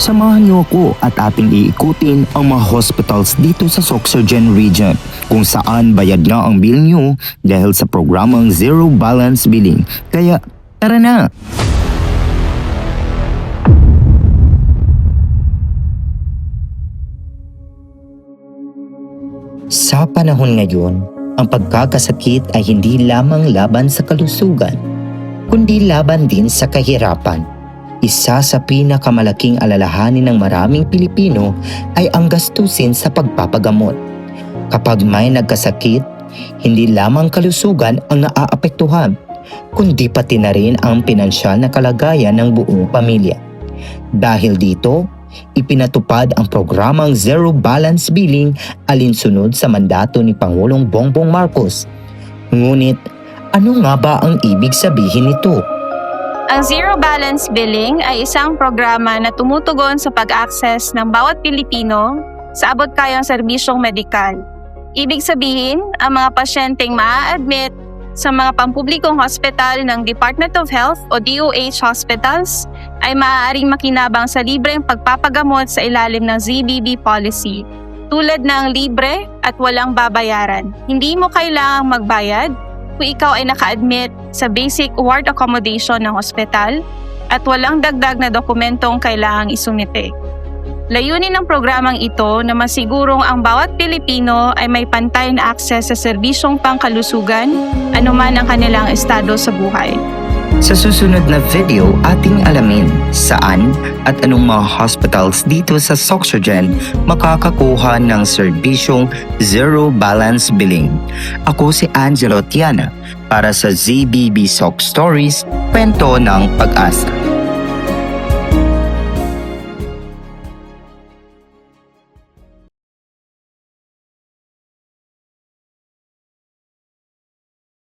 Samahan niyo ako at ating iikutin ang mga hospitals dito sa Sorsogon Region kung saan bayad na ang bill niyo dahil sa programang Zero Balance Billing. Kaya tara na! Sa panahon ngayon, ang pagkakasakit ay hindi lamang laban sa kalusugan, kundi laban din sa kahirapan. Isa sa pinakamalaking alalahanin ng maraming Pilipino ay ang gastusin sa pagpapagamot. Kapag may nagkasakit, hindi lamang kalusugan ang naaapektuhan, kundi pati na rin ang pinansyal na kalagayan ng buong pamilya. Dahil dito, ipinatupad ang programang Zero Balance Billing alinsunod sa mandato ni Pangulong Bongbong Marcos. Ngunit, ano nga ba ang ibig sabihin nito? Ang Zero Balance Billing ay isang programa na tumutugon sa pag-access ng bawat Pilipino sa abot-kayang serbisyong medikal. Ibig sabihin, ang mga pasyenteng maa-admit sa mga pampublikong hospital ng Department of Health o DOH hospitals ay maaaring makinabang sa libreng pagpapagamot sa ilalim ng ZBB policy, tulad ng libre at walang babayaran. Hindi mo kailangang magbayad kung ikaw ay naka-admit sa basic ward accommodation ng hospital at walang dagdag na dokumentong kailangang isumite. Layunin ng programang ito na masigurong ang bawat Pilipino ay may pantay na akses sa serbisyong pangkalusugan, anuman ang kanilang estado sa buhay. Sa susunod na video, ating alamin saan at anong mga hospitals dito sa Sorsogon makakakuha ng serbisyong Zero Balance Billing. Ako si Angelo Tiana para sa ZBB Soc Stories, kwento ng pag-asa.